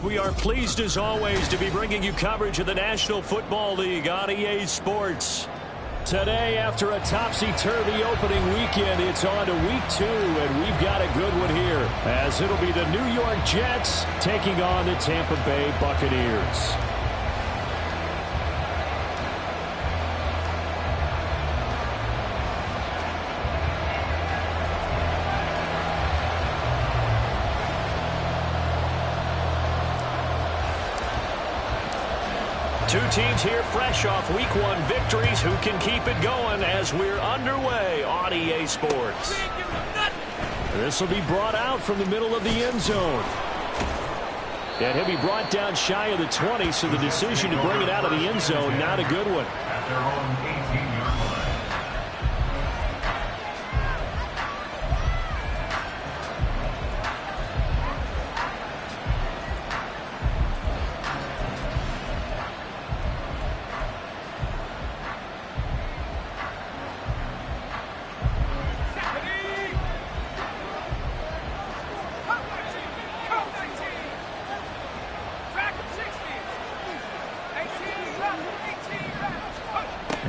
We are pleased as always to be bringing you coverage of the National Football League on EA Sports. Today, after a topsy-turvy opening weekend, it's on to week 2, and we've got a good one here, as it'll be the New York Jets taking on the Tampa Bay Buccaneers. Two teams here fresh off Week 1 victories who can keep it going as we're underway on EA Sports. This will be brought out from the middle of the end zone. And he'll be brought down shy of the 20, so the decision to bring it out of the end zone, not a good one. At their own 18-yard line.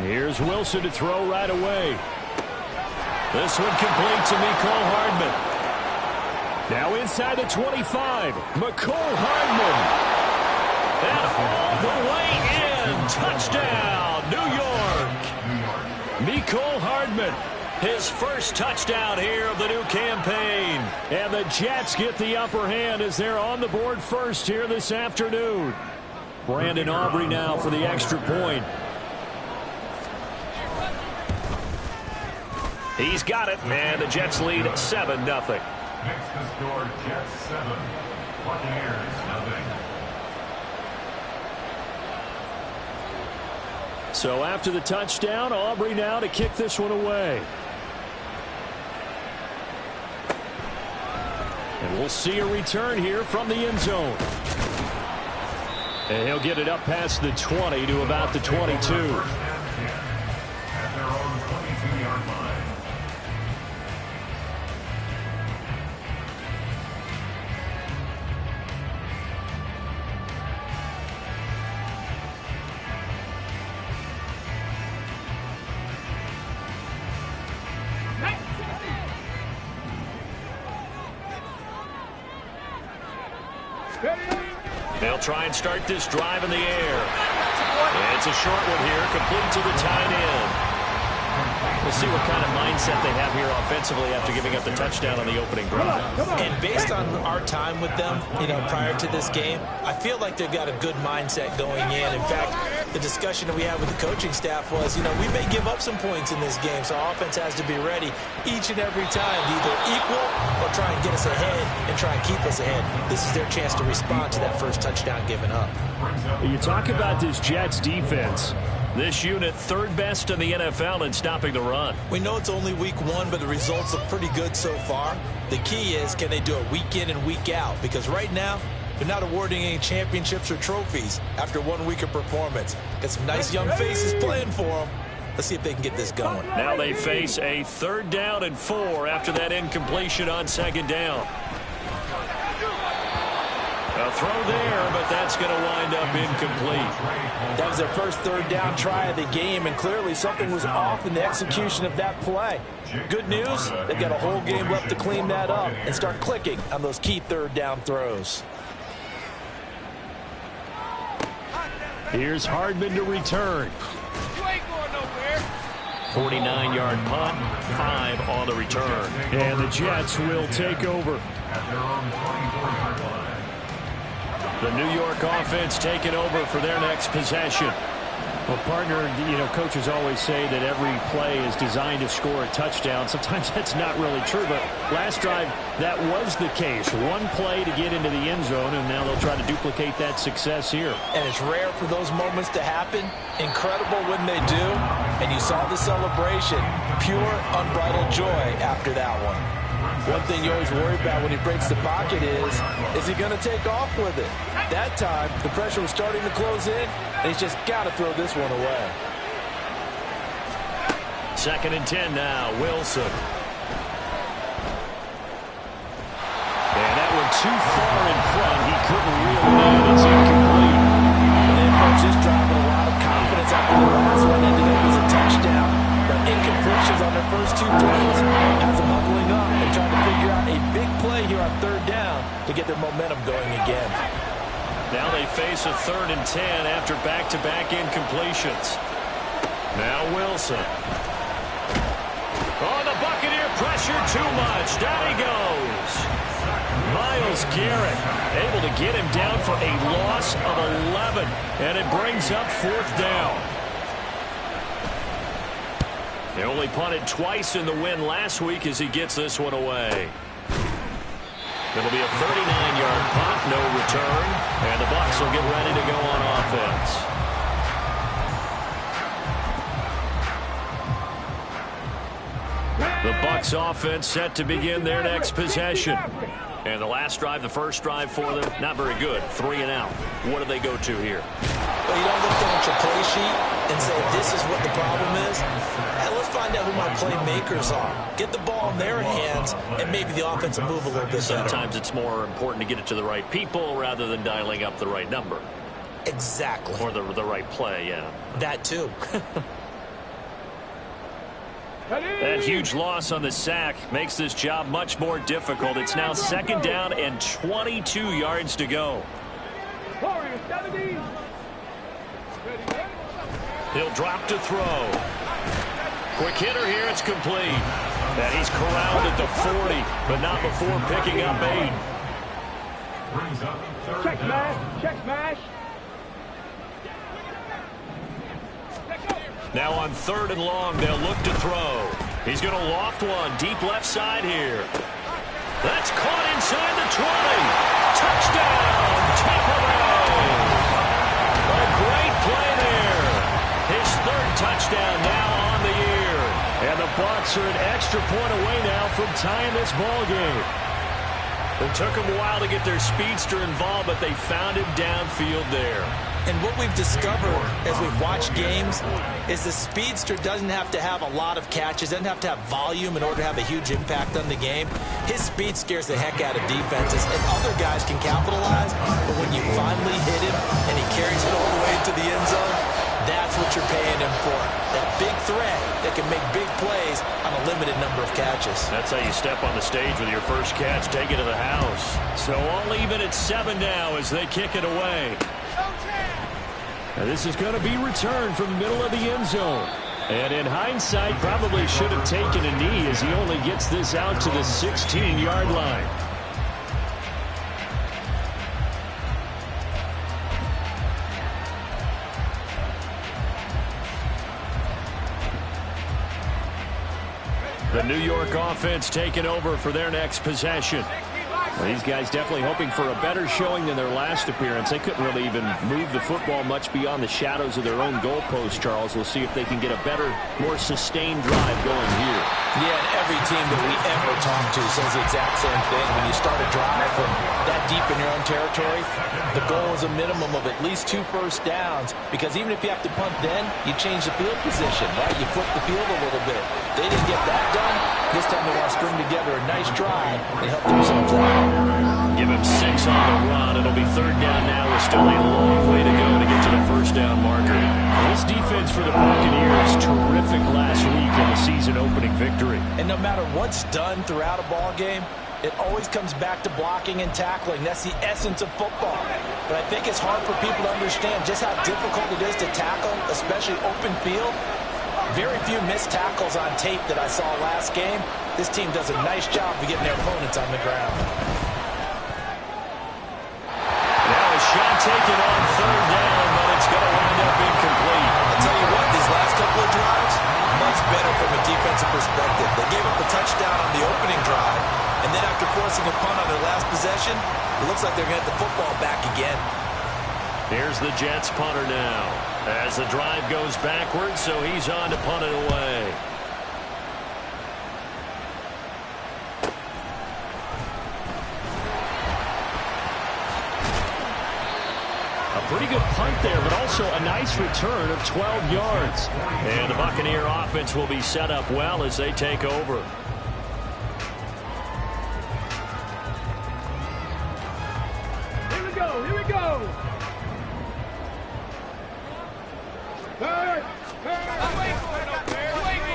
Here's Wilson to throw right away. This one complete to Mecole Hardman. Now inside the 25. Mecole Hardman. And all the way in. Touchdown, New York. Mecole Hardman. His first touchdown here of the new campaign. And the Jets get the upper hand as they're on the board first here this afternoon. Brandon Aubrey now for the extra point. He's got it, and the Jets lead 7-0. Next to score, Jets 7, Buccaneers 0. So after the touchdown, Aubrey now to kick this one away. And we'll see a return here from the end zone. And he'll get it up past the 20 to about the 22. At their own 22-yard line. They'll try and start this drive in the air. It's a short one here, complete to the tight end. We'll see what kind of mindset they have here offensively after giving up the touchdown on the opening drive. And based on our time with them, prior to this game, I feel like they've got a good mindset going in. In fact, the discussion that we had with the coaching staff was, we may give up some points in this game, so our offense has to be ready each and every time to either equal or try and get us ahead and try and keep us ahead. This is their chance to respond to that first touchdown given up. You talk about this Jets defense. This unit third best in the NFL in stopping the run. We know it's only week 1, but the results look pretty good so far. The key is, can they do it week in and week out? Because right now, they're not awarding any championships or trophies after 1 week of performance. Got some nice young faces playing for them. Let's see if they can get this going. Now they face a 3rd down and 4 after that incompletion on 2nd down. A throw there, but that's going to wind up incomplete. That was their first 3rd down try of the game, and clearly something was off in the execution of that play. Good news, they've got a whole game left to clean that up and start clicking on those key 3rd down throws. Here's Hardman to return. 49-yard punt, 5 on the return. And the Jets will take over. At their own 24-yard line. The New York offense taking over for their next possession. Well, partner, coaches always say that every play is designed to score a touchdown. Sometimes that's not really true, but last drive, that was the case. One play to get into the end zone, and now they'll try to duplicate that success here. And it's rare for those moments to happen. Incredible when they do. And you saw the celebration. Pure, unbridled joy after that one. One thing you always worry about when he breaks the pocket is he going to take off with it? That time, the pressure was starting to close in, and he's just got to throw this one away. 2nd and 10 now, Wilson. And that one too far in front. He couldn't reel it in. It's incomplete. And they approached this drive with a lot of confidence after the last one ended up as a touchdown. But incompletions on their first two throws has them huddling up and trying to figure out a big play here on third down to get their momentum going again. Now they face a 3rd and 10 after back-to-back incompletions. Now Wilson. Oh, the Buccaneer pressure too much. Down he goes. Myles Garrett able to get him down for a loss of 11. And it brings up 4th down. They only punted twice in the win last week as he gets this one away. It'll be a 39-yard punt, no return. And the Bucs will get ready to go on offense. The Bucs offense set to begin their next possession. And the last drive, the first drive for them, not very good. 3 and out. What do they go to here? Well, you don't look down at your play sheet and say, this is what the problem is. Hey, let's find out who my playmakers are. Get the ball in their hands, and maybe the offense will move a little bit better. Sometimes it's more important to get it to the right people rather than dialing up the right number. Exactly. Or the right play, yeah. That too. That huge loss on the sack makes this job much more difficult. It's now 2nd down and 22 yards to go. He'll drop to throw. Quick hitter here. It's complete. And he's corralled at the 40, but not before picking up 8. Brings up 3rd Check down. smash. Check smash. Now on 3rd and long, they'll look to throw. He's going to loft one deep left side here. That's caught inside the 20. Touchdown, Tampa Bay. A great play there. His 3rd touchdown now on the year. And the Bucs are an extra point away now from tying this ball game. It took them a while to get their speedster involved, but they found him downfield there. And what we've discovered as we've watched games is the speedster doesn't have to have a lot of catches, doesn't have to have volume in order to have a huge impact on the game. His speed scares the heck out of defenses, and other guys can capitalize, but when you finally hit him and he carries it all the way to the end zone, that's what you're paying him for. That big threat that can make big plays on a limited number of catches. That's how you step on the stage with your first catch, take it to the house. So all even at 7 now as they kick it away. Now this is going to be returned from the middle of the end zone. And in hindsight, probably should have taken a knee as he only gets this out to the 16-yard line. The New York offense taking over for their next possession. Well, these guys definitely hoping for a better showing than their last appearance. They couldn't really even move the football much beyond the shadows of their own goalpost, Charles. We'll see if they can get a better, more sustained drive going here. Yeah, and every team that we ever talk to says the exact same thing. When you start a drive from that deep in your own territory, the goal is a minimum of at least 2 first downs, because even if you have to punt then, you change the field position, right? You flip the field a little bit. They didn't get that done. This time they want to string together a nice drive and help themselves out. Give him 6 on the run. It'll be 3rd down now with still a long way to go to get to the first down marker. This defense for the Buccaneers, terrific last week in the season-opening victory. And no matter what's done throughout a ball game, it always comes back to blocking and tackling. That's the essence of football. But I think it's hard for people to understand just how difficult it is to tackle, especially open field. Very few missed tackles on tape that I saw last game. This team does a nice job of getting their opponents on the ground. Now a shot taken on 3rd down, but it's going to wind up incomplete. I'll tell you what, these last couple of drives, much better from a defensive perspective. They gave up a touchdown on the opening drive, and then after forcing a punt on their last possession, it looks like they're going to get the football back again. Here's the Jets punter now. As the drive goes backwards, so he's on to punt it away. A pretty good punt there, but also a nice return of 12 yards. And the Buccaneer offense will be set up well as they take over.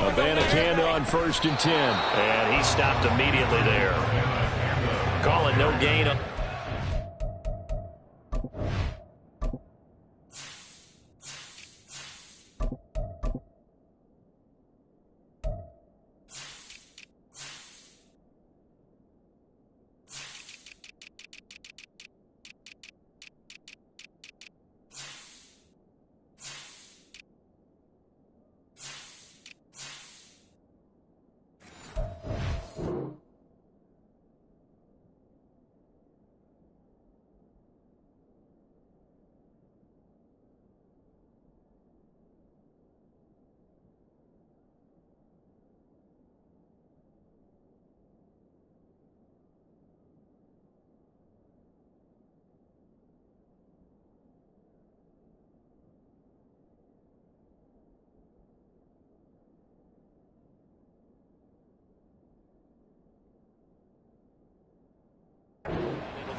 Abanikanda on 1st and 10. And he stopped immediately there. Call it no gain.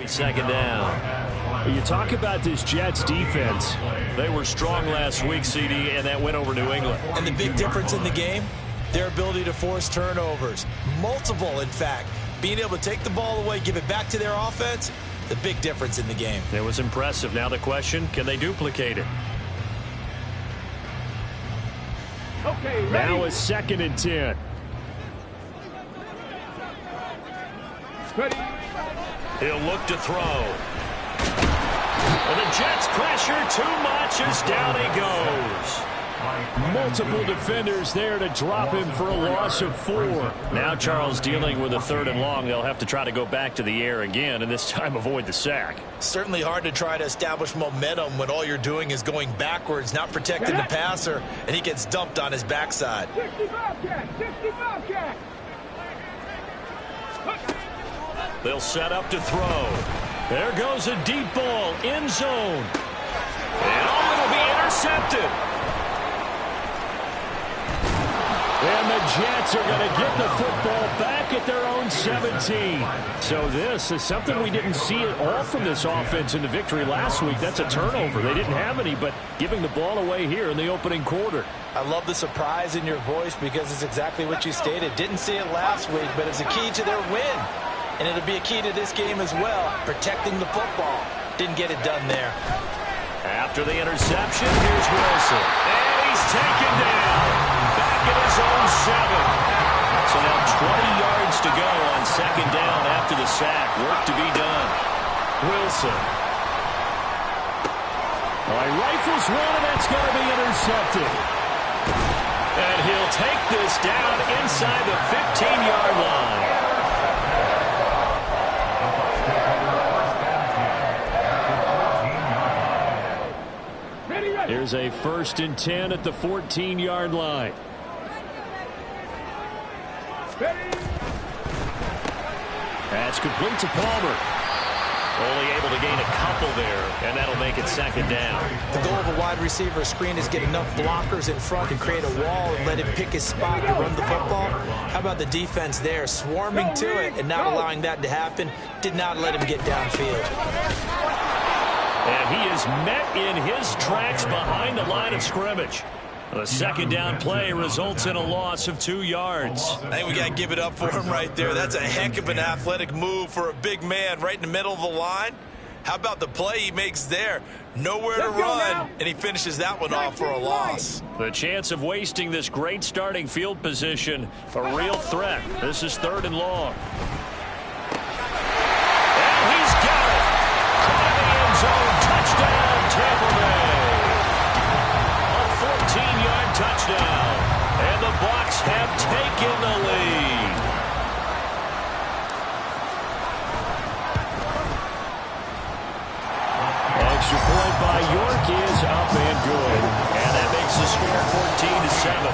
Second down. You talk about this Jets defense. They were strong last week, CD, and that went over New England. And the big difference in the game, their ability to force turnovers. Multiple, in fact. Being able to take the ball away, give it back to their offense, the big difference in the game. It was impressive. Now the question, can they duplicate it? Okay, now it's 2nd and 10. Ready. He'll look to throw. And the Jets pressure too much as down he goes. Multiple defenders there to drop him for a loss of 4. Now Charles dealing with a 3rd and long. They'll have to try to go back to the air again, and this time avoid the sack. Certainly hard to try to establish momentum when all you're doing is going backwards, not protecting the passer, and he gets dumped on his backside. 60 Bobcat. They'll set up to throw. There goes a deep ball, end zone. And it'll be intercepted. And the Jets are going to get the football back at their own 17. So this is something we didn't see at all from this offense in the victory last week. That's a turnover. They didn't have any, but giving the ball away here in the opening quarter. I love the surprise in your voice because it's exactly what you stated. Didn't see it last week, but it's a key to their win. And it'll be a key to this game as well, protecting the football. Didn't get it done there. After the interception, here's Wilson. And he's taken down. Back at his own 7. So now 20 yards to go on 2nd down after the sack. Work to be done. Wilson. All right, rifles one, and that's going to be intercepted. And he'll take this down inside the 15-yard line. Here's a 1st and 10 at the 14-yard line. That's complete to Palmer. Only able to gain a couple there, and that'll make it 2nd down. The goal of a wide receiver screen is get enough blockers in front and create a wall and let him pick his spot to run the football. How about the defense there, swarming to it and not allowing that to happen? Did not let him get downfield. And he is met in his tracks behind the line of scrimmage. The 2nd down play results in a loss of 2 yards. I think we got to give it up for him right there. That's a heck of an athletic move for a big man right in the middle of the line. How about the play he makes there? Nowhere to run, and he finishes that one off for a loss. The chance of wasting this great starting field position, a real threat. This is 3rd and long. And he's got it. Caught in the end zone. Touchdown, Tampa Bay. A 14-yard touchdown. And the Bucs have taken the lead. Extra point by York is up and good. And that makes the score 14-7.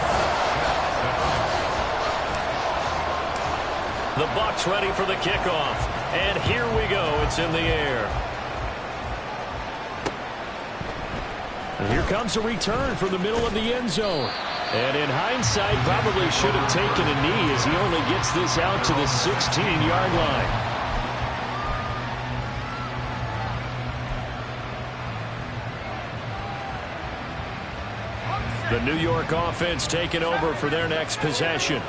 The Bucs ready for the kickoff. And here we go. It's in the air. And here comes a return from the middle of the end zone. And in hindsight, probably should have taken a knee as he only gets this out to the 16-yard line. The The New York offense taking over for their next possession.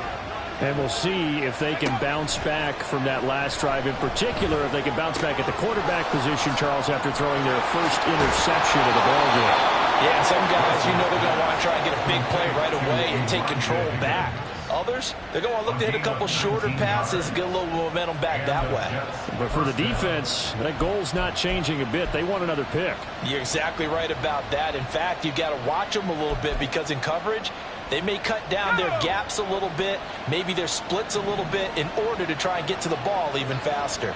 And we'll see if they can bounce back from that last drive. In particular, if they can bounce back at the quarterback position, Charles, after throwing their first interception of the ballgame. Yeah, some guys, you know they're going to want to try and get a big play right away and take control back. Others, they're going to look to hit a couple shorter passes, get a little momentum back that way. But for the defense, that goal's not changing a bit. They want another pick. You're exactly right about that. In fact, you've got to watch them a little bit because in coverage, they may cut down their gaps a little bit, maybe their splits a little bit in order to try and get to the ball even faster.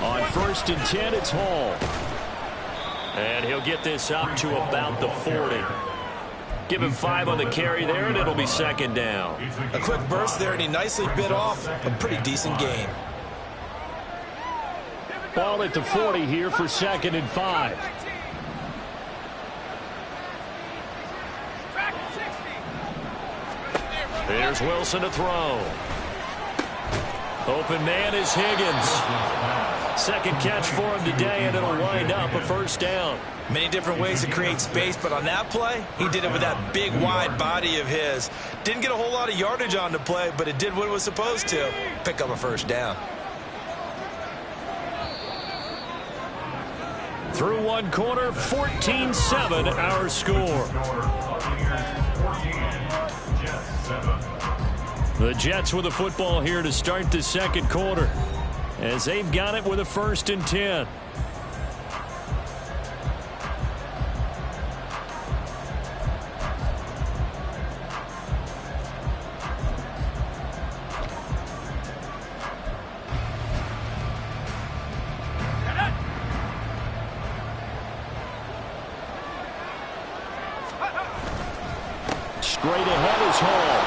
On 1st and 10, it's Hall. And he'll get this up to about the 40. Give him 5 on the carry there, and it'll be 2nd down. A quick burst there, and he nicely bit off a pretty decent gain. Ball at the 40 here for 2nd and 5. Here's Wilson to throw. Open man is Higgins. 2nd catch for him today, and it'll wind up a 1st down. Many different ways to create space, but on that play, he did it with that big, wide body of his. Didn't get a whole lot of yardage on the play, but it did what it was supposed to. Pick up a 1st down. Through one quarter, 14-7 our score. The Jets with the football here to start the 2nd quarter, as they've got it with a 1st and 10. Straight ahead is Hall.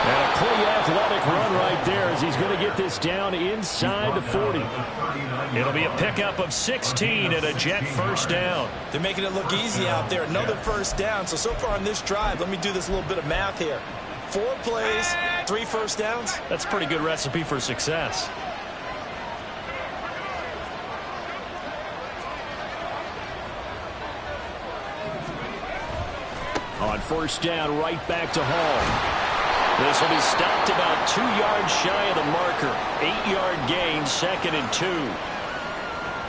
And a pretty athletic run right there as he's going to get this down inside the 40. It'll be a pickup of 16 and a Jet 1st down. They're making it look easy out there. Another 1st down. So far on this drive, let me do this little bit of math here. 4 plays, 3 1st downs. That's a pretty good recipe for success. On 1st down, right back to Hall. This will be stopped about 2 yards shy of the marker. 8-yard gain, 2nd and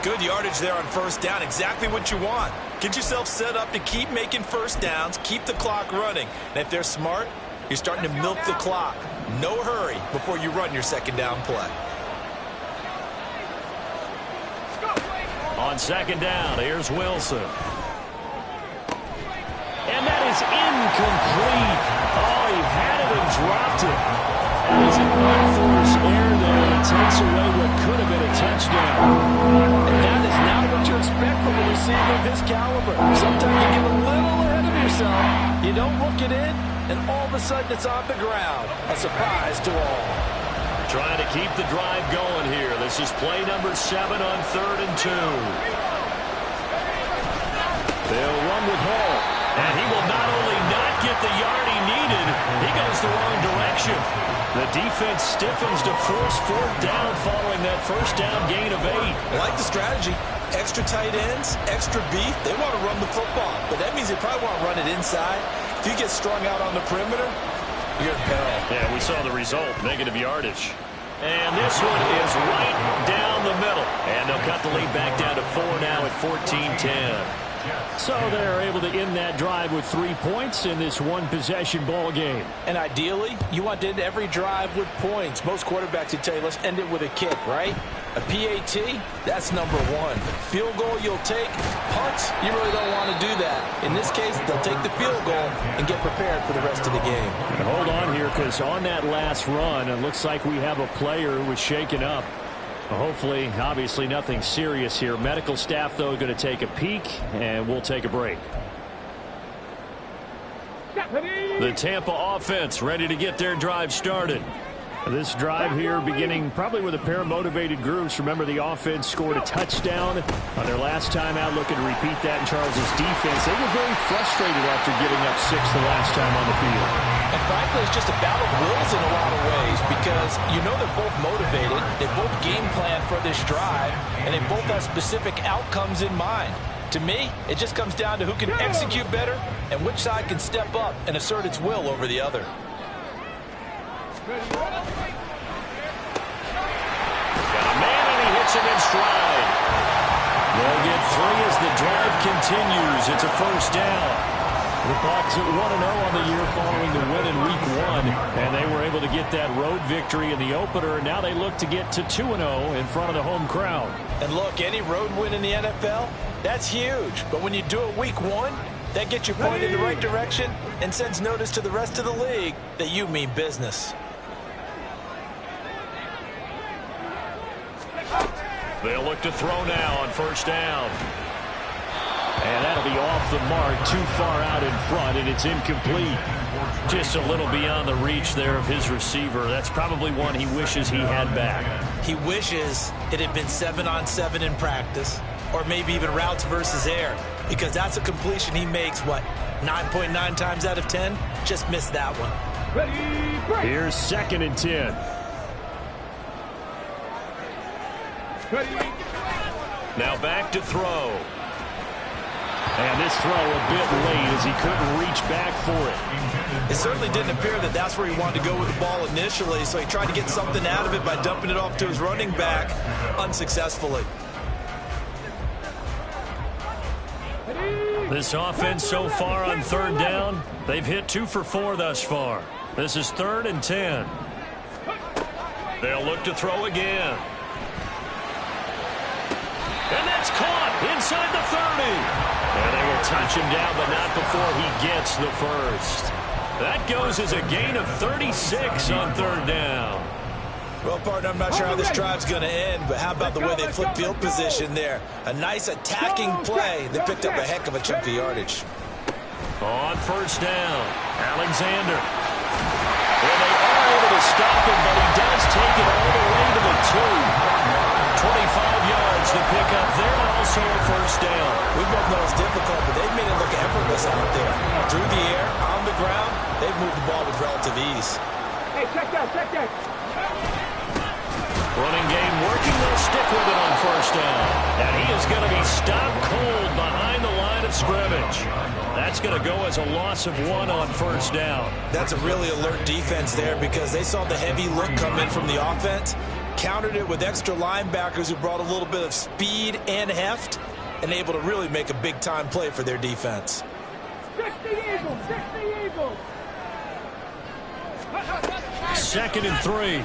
2. Good yardage there on 1st down. Exactly what you want. Get yourself set up to keep making 1st downs, keep the clock running. And if they're smart, you're starting to milk the clock. No hurry before you run your 2nd down play. On 2nd down, here's Wilson. And that is incomplete. Oh, he had it and dropped it. That is an unforced error there that takes away what could have been a touchdown. And that is not what you expect from a receiver of his caliber. Sometimes you get a little ahead of yourself. You don't look it in, and all of a sudden it's on the ground. A surprise to all. Trying to keep the drive going here. This is play number 7 on 3rd and 2. They'll run with Hall. And he will not only not get the yard he needed, he goes the wrong direction. The defense stiffens to force 4th down following that 1st down gain of 8. I like the strategy. Extra tight ends, extra beef. They want to run the football, but that means they probably want to run it inside. If you get strung out on the perimeter, you're in peril. Yeah, we saw the result, negative yardage. And this one is right down the middle. And they'll cut the lead back down to 4 now at 14-10. So they're able to end that drive with 3 points in this one-possession ball game. And ideally, you want to end every drive with points. Most quarterbacks would tell you, let's end it with a kick, right? A PAT, that's number 1. Field goal you'll take. Punts, you really don't want to do that. In this case, they'll take the field goal and get prepared for the rest of the game. And hold on here, because on that last run, it looks like we have a player who was shaken up. Hopefully, obviously nothing serious here. Medical staff, though, going to take a peek, and we'll take a break. The Tampa offense ready to get their drive started. This drive here beginning probably with a pair of motivated groups. Remember, the offense scored a touchdown on their last time out. Looking to repeat that in Charles' defense. They were very frustrated after giving up 6 the last time on the field. And frankly, it's just a battle of wills in a lot of ways because you know they're both motivated. They both game plan for this drive, and they both have specific outcomes in mind. To me, it just comes down to who can execute better and which side can step up and assert its will over the other. Got a man, and he hits him in stride. They'll get 3 as the drive continues. It's a first down. The Bucs at 1-0 on the year following the win in Week 1, and they were able to get that road victory in the opener, and now they look to get to 2-0 in front of the home crowd. And look, any road win in the NFL, that's huge. But when you do it Week 1, that gets you pointed in the right direction and sends notice to the rest of the league that you mean business. They'll look to throw now on first down. And that'll be off the mark, too far out in front, and it's incomplete. Just a little beyond the reach there of his receiver. That's probably one he wishes he had back. He wishes it had been 7-on-7 in practice, or maybe even routes versus air, because that's a completion he makes, 9.9 times out of 10? Just missed that one. Here's 2nd and 10. Now back to throw. And this throw a bit late as he couldn't reach back for it. It certainly didn't appear that that's where he wanted to go with the ball initially, so he tried to get something out of it by dumping it off to his running back unsuccessfully. This offense so far on 3rd down, they've hit 2 for 4 thus far. This is 3rd and 10. They'll look to throw again. And that's caught inside the 30. And they will touch him down, but not before he gets the first. That goes as a gain of 36 on 3rd down. Well, partner, I'm not sure how this drive's going to end, but how about the way they flipped field position there? A nice attacking play that picked up a heck of a chunk of yardage. On first down, Alexander. Well, they are able to stop him, but he does take it all the way to the 2. 25 yards to pick up there, and also a first down. We both know it's difficult, but they've made it look effortless out there. Through the air, on the ground, they've moved the ball with relative ease. Hey, check that, check that. Running game working, they'll stick with it on first down. And he is going to be stopped cold behind the line of scrimmage. That's going to go as a loss of 1 on first down. That's a really alert defense there because they saw the heavy look come in from the offense, countered it with extra linebackers who brought a little bit of speed and heft, and able to really make a big-time play for their defense. 60 Eagles, 60 Eagles. 2nd and 3.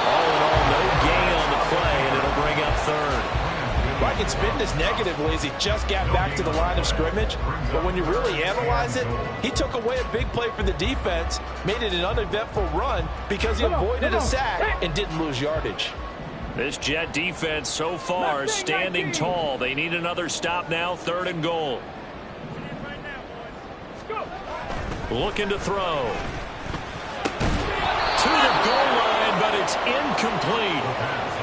All in all, no gain on the play, and it'll bring up 3rd. Well, I can spin this negatively as he just got back to the line of scrimmage, but when you really analyze it, he took away a big play for the defense, made it an uneventful run because he avoided a sack and didn't lose yardage. This Jet defense so far is standing tall. They need another stop now, 3rd and goal. Looking to throw. To the goal line, but it's incomplete.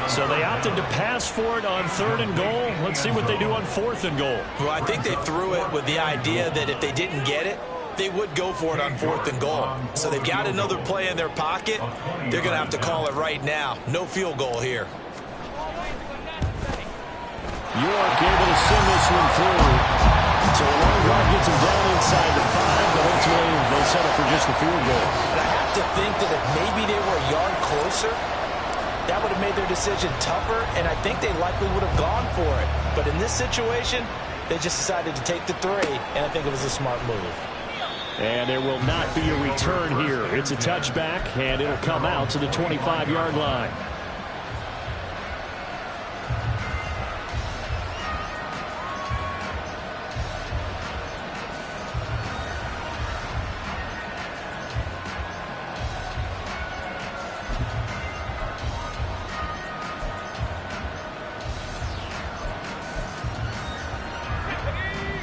So they opted to pass for it on 3rd and goal. Let's see what they do on 4th and goal. Well, I think they threw it with the idea that if they didn't get it, they would go for it on 4th and goal. So they've got another play in their pocket. They're going to have to call it right now. No field goal here. York able to send this one through. So a long drive gets them down inside the 5, but ultimately they settle for just the field goal. But I have to think that if maybe they were a yard closer, that would have made their decision tougher, and I think they likely would have gone for it. But in this situation, they just decided to take the 3, and I think it was a smart move. And there will not be a return here. It's a touchback, and it'll come out to the 25-yard line.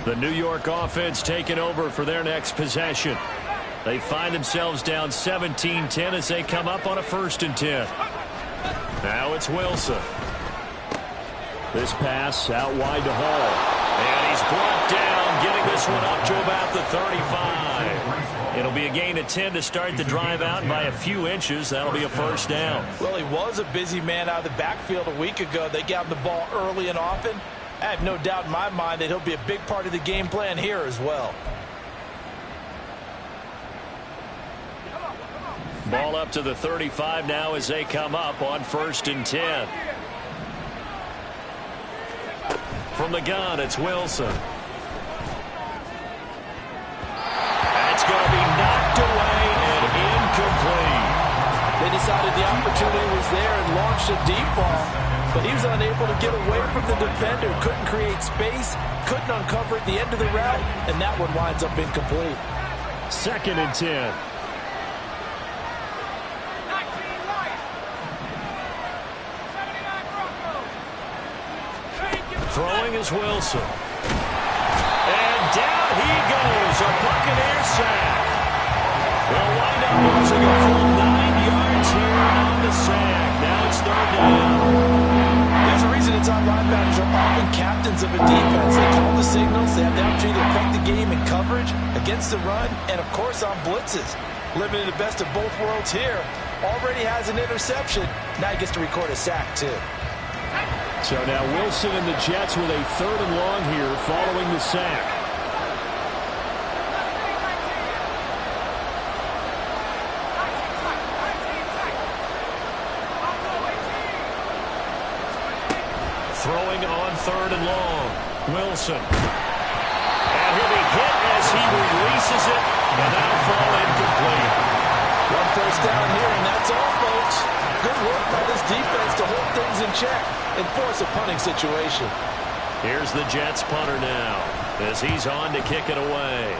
The New York offense taking over for their next possession. They find themselves down 17-10 as they come up on a 1st and 10. Now it's Wilson. This pass out wide to Hall. And he's brought down, getting this one up to about the 35. It'll be a gain of 10 to start the drive out by a few inches. That'll be a first down. Well, he was a busy man out of the backfield a week ago. They got him the ball early and often. I have no doubt in my mind that he'll be a big part of the game plan here as well. Ball up to the 35 now as they come up on 1st and 10. From the gun, it's Wilson. That's going to be knocked away and incomplete. They decided the opportunity was there and launched a deep ball, but he was unable to get away from the defender, couldn't create space, couldn't uncover at the end of the route, and that one winds up incomplete. 2nd and 10. Throwing is Wilson. And down he goes. A Buccaneer sack. They'll wind up losing a full 9 yards here on the sack. Now it's 3rd down. There's a reason inside linebackers are often captains of a defense. They call the signals. They have the opportunity to affect the game in coverage, against the run, and, of course, on blitzes. Living in the best of both worlds here. Already has an interception. Now he gets to record a sack, too. So now Wilson and the Jets with a 3rd and long here following the sack. Throwing on 3rd and long. Wilson. And he'll be hit as he releases it. And that'll fall incomplete. 1 first down here, and that's all, folks. Good work by this defense to hold things in check and force a punting situation. Here's the Jets punter now as he's on to kick it away.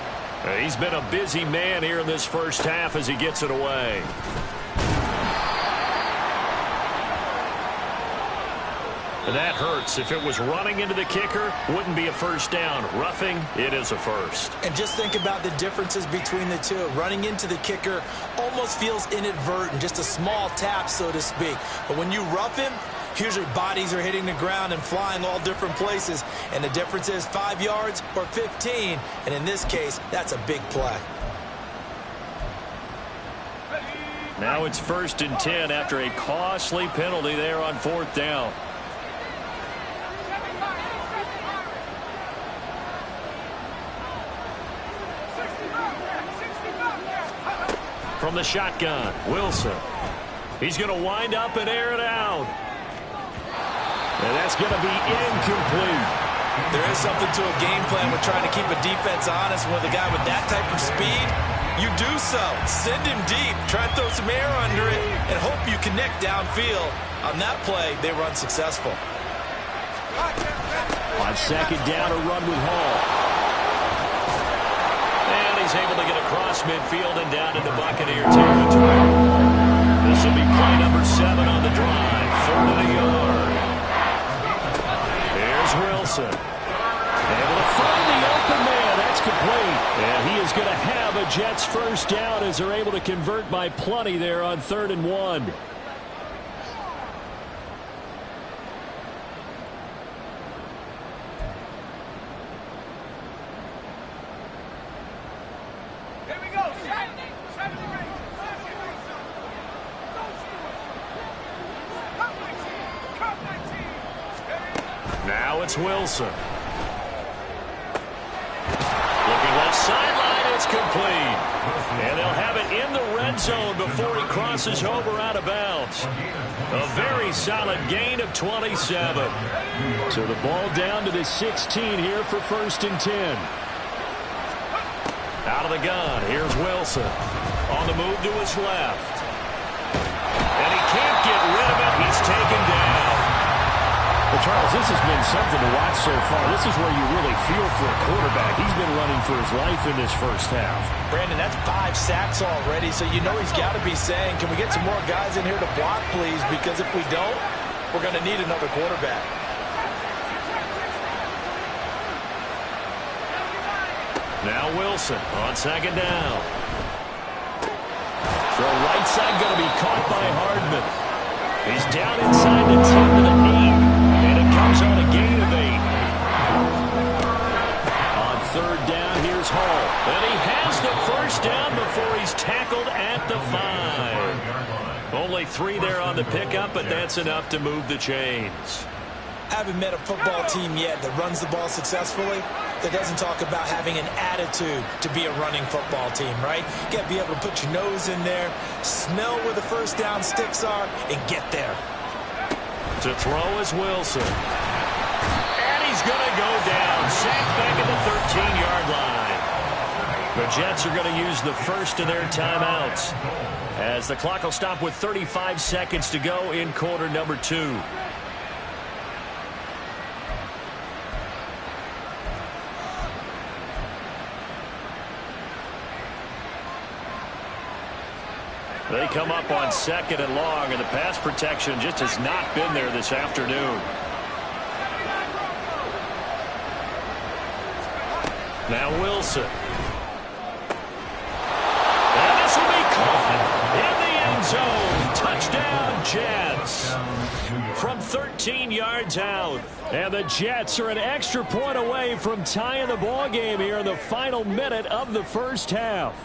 He's been a busy man here in this first half as he gets it away. And that hurts. If it was running into the kicker, wouldn't be a first down. Roughing, it is a first. And just think about the differences between the two. Running into the kicker almost feels inadvertent, just a small tap, so to speak. But when you rough him, usually bodies are hitting the ground and flying all different places. And the difference is 5 yards or 15. And in this case, that's a big play. Now it's 1st and 10 after a costly penalty there on 4th down. From the shotgun, Wilson. He's going to wind up and air it out. And that's going to be incomplete. There is something to a game plan with trying to keep a defense honest. With a guy with that type of speed, you do so. Send him deep. Try and throw some air under it and hope you connect downfield. On that play, they were unsuccessful. On 2nd down, a run with Hall. And he's able to get across midfield and down into Buccaneer territory. This will be play number 7 on the drive. 3rd and a yard. Here's Wilson. Able to find the open man. That's complete. And he is going to have a Jets first down as they're able to convert by plenty there on 3rd and 1. Now it's Wilson. Looking left sideline, it's complete. And they'll have it in the red zone before he crosses over out of bounds. A very solid gain of 27. So the ball down to the 16 here for 1st and 10. Out of the gun, here's Wilson. On the move to his left. And he can't get rid of it. He's taken down. Well, Charles, this has been something to watch so far. This is where you really feel for a quarterback. He's been running for his life in this first half. Brandon, that's 5 sacks already, so you know he's got to be saying, can we get some more guys in here to block, please? Because if we don't, we're going to need another quarterback. Now Wilson on 2nd down. Throw right side going to be caught by Hardman. He's down inside the 10 to the knee. And it comes on a gain of 8. On 3rd down, here's Hall. And he has the first down before he's tackled at the 5. Only 3 there on the pickup, but that's enough to move the chains. I haven't met a football team yet that runs the ball successfully that doesn't talk about having an attitude to be a running football team, right? You got to be able to put your nose in there, smell where the first down sticks are, and get there. To throw is Wilson. And he's going to go down. Sacked back at the 13-yard line. The Jets are going to use the first of their timeouts, as the clock will stop with 35 seconds to go in quarter number 2. They come up on 2nd and long, and the pass protection just has not been there this afternoon. Now Wilson. And this will be caught in the end zone. Touchdown, Jets. From 13 yards out. And the Jets are an extra point away from tying the ball game here in the final minute of the first half.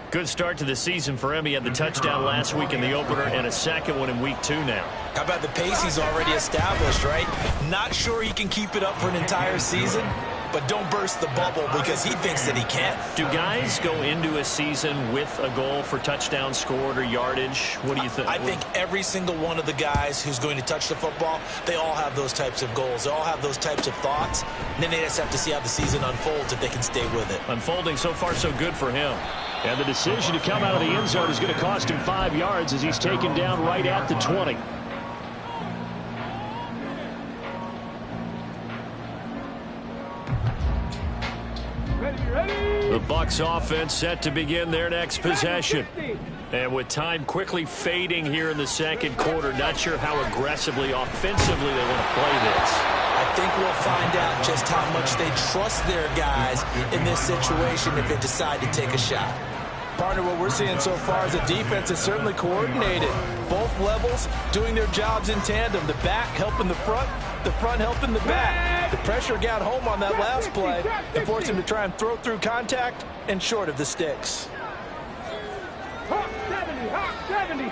Good start to the season for him. He had the touchdown last week in the opener and a second one in week 2 now. How about the pace he's already established, right? Not sure he can keep it up for an entire season, but don't burst the bubble because he thinks that he can. Do guys go into a season with a goal for touchdown scored or yardage? What do you think? I think every single one of the guys who's going to touch the football, they all have those types of goals. They all have those types of thoughts. And then they just have to see how the season unfolds if they can stay with it. Unfolding so far so good for him. And the decision to come out of the end zone is going to cost him 5 yards as he's taken down right at the 20. The Bucs offense set to begin their next possession. And with time quickly fading here in the second quarter, not sure how aggressively, offensively they want to play this. I think we'll find out just how much they trust their guys in this situation if they decide to take a shot. Partner, what we're seeing so far is the defense is certainly coordinated. Both levels doing their jobs in tandem. The back helping the front helping the back. The pressure got home on that last play and forced him to try and throw through contact and short of the sticks. Hawk 70, Hawk 70.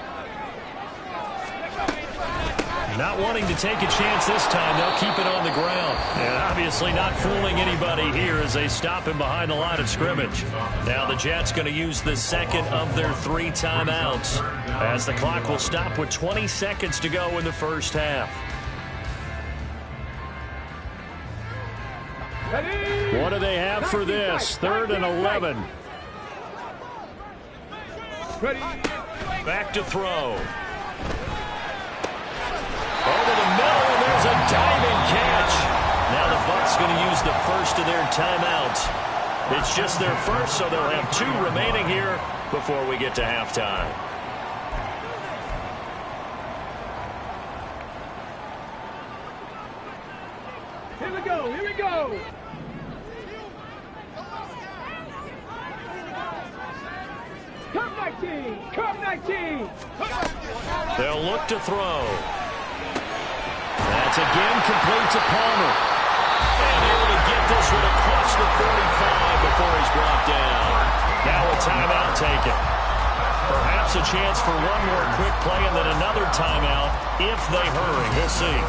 Not wanting to take a chance this time, they'll keep it on the ground. And obviously not fooling anybody here as they stop him behind the line of scrimmage. Now the Jets going to use the second of their 3 timeouts, as the clock will stop with 20 seconds to go in the first half. Ready? What do they have for this? 3rd and 11. Ready? Back to throw. Over the middle, and there's a diving catch. Now the Bucs going to use the first of their timeouts. It's just their first, so they'll have 2 remaining here before we get to halftime. Here we go, here we go. Come 19, come 19. They'll look to throw. That's again complete to Palmer. And able to get this one across the 45 before he's brought down. Now a timeout taken. Perhaps a chance for one more quick play and then another timeout if they hurry. We'll see.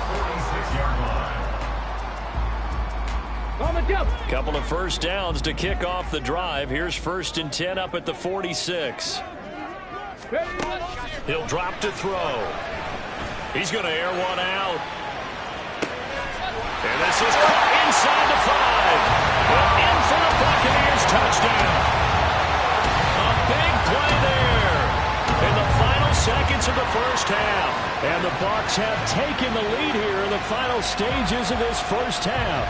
On the jump. Couple of first downs to kick off the drive. Here's 1st and 10 up at the 46. Ready? He'll drop to throw. He's going to air one out. And this is caught inside the 5. And in for the Buccaneers touchdown. A big play there in the final seconds of the first half. And the Bucs have taken the lead here in the final stages of this first half.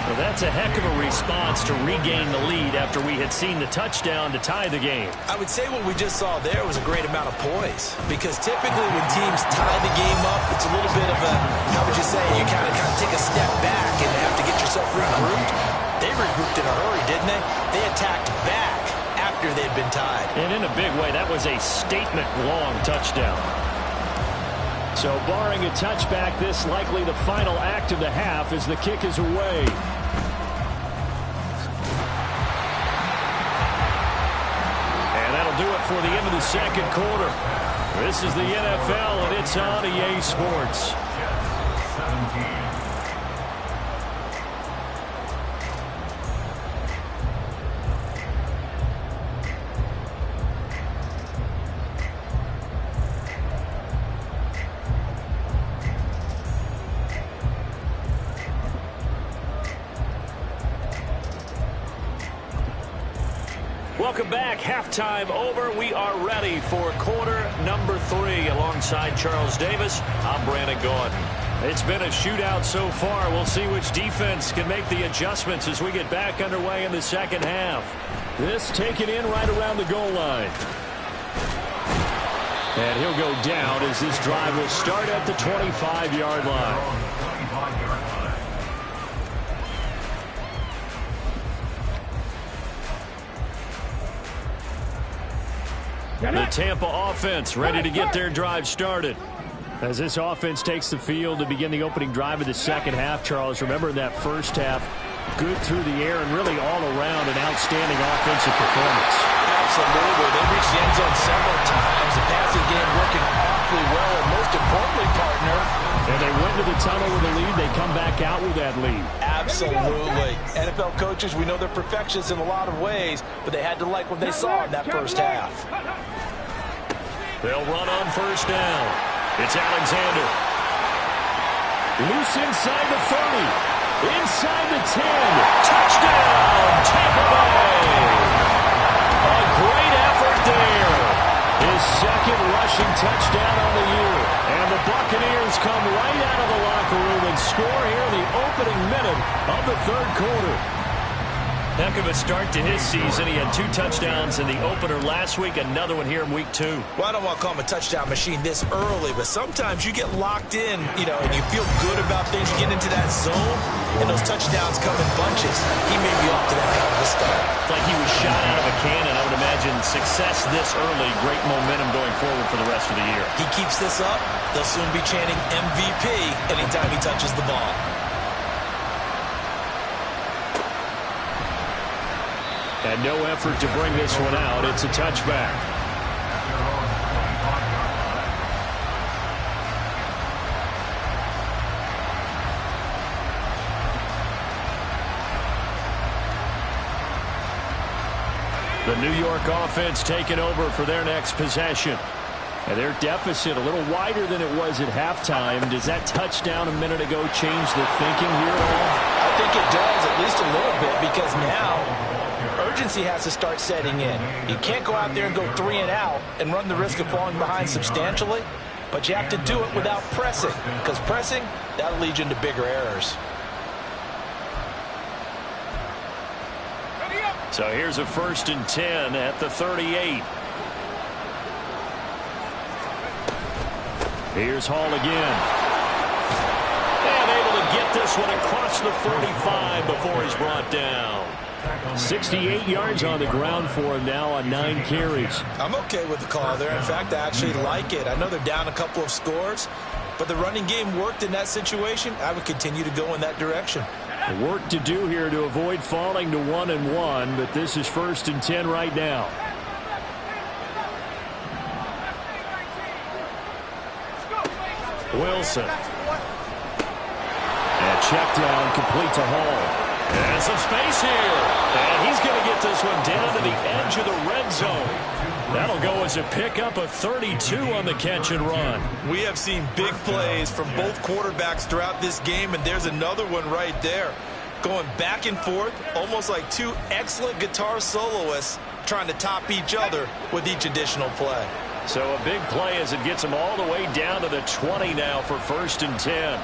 Well, that's a heck of a response to regain the lead after we had seen the touchdown to tie the game. I would say what we just saw there was a great amount of poise, because typically when teams tie the game up, it's a little bit of a, how would you say, you kind of take a step back and have to get yourself regrouped. They regrouped in a hurry, didn't they? They attacked back after they'd been tied. And in a big way, that was a statement-long touchdown. So barring a touchback, this likely the final act of the half as the kick is away. that'll do it for the end of the second quarter. This is the NFL, and it's on EA Sports. Welcome back. Halftime over. We are ready for quarter number 3. Alongside Charles Davis, I'm Brandon Gordon. It's been a shootout so far. We'll see which defense can make the adjustments as we get back underway in the second half. This taken in right around the goal line. And he'll go down as this drive will start at the 25-yard line. The Tampa offense ready to get their drive started. As this offense takes the field to begin the opening drive of the second half, Charles, remember in that first half, good through the air and really all around an outstanding offensive performance. Absolutely. They reached the end zone several times. The passing game working awfully well, and most importantly, partner, and they went to the tunnel with a lead. They come back out with that lead. Absolutely. NFL coaches, we know they're perfectionists in a lot of ways, but they had to like what they saw in that first half. They'll run on first down. It's Alexander. Loose inside the 30. Inside the 10. Touchdown, Tampa Bay. A great effort there. His second rushing touchdown on the year. And the Buccaneers come right out of the locker room and score here in the opening minute of the third quarter. Heck of a start to his season. He had 2 touchdowns in the opener last week, another one here in week 2. Well, I don't want to call him a touchdown machine this early, but sometimes you get locked in, and you feel good about things. You get into that zone, and those touchdowns come in bunches. He may be off to that kind of a start. It's like he was shot out of a cannon. I would imagine success this early, great momentum going forward for the rest of the year. He keeps this up, they'll soon be chanting MVP anytime he touches the ball. And no effort to bring this one out. It's a touchback. The New York offense taking over for their next possession. And their deficit a little wider than it was at halftime. Does that touchdown a minute ago change the thinking here at all? I think it does, at least a little bit, because now urgency has to start setting in. You can't go out there and go 3 and out and run the risk of falling behind substantially, but you have to do it without pressing, because pressing, that'll lead you into bigger errors. So here's a 1st and 10 at the 38. Here's Hall again. And able to get this one across the 45 before he's brought down. 68 yards on the ground for him now on 9 carries. I'm okay with the call there. In fact, I actually like it. I know they're down a couple of scores, but the running game worked in that situation. I would continue to go in that direction. Work to do here to avoid falling to 1-1, but this is 1st and 10 right now. Wilson. And check down complete to Hall. And some space here. And he's going to get this one down to the edge of the red zone. That'll go as a pickup of 32 on the catch and run. We have seen big plays from both quarterbacks throughout this game, and there's another one right there. Going back and forth, almost like 2 excellent guitar soloists trying to top each other with each additional play. So a big play as it gets him all the way down to the 20 now for 1st and 10.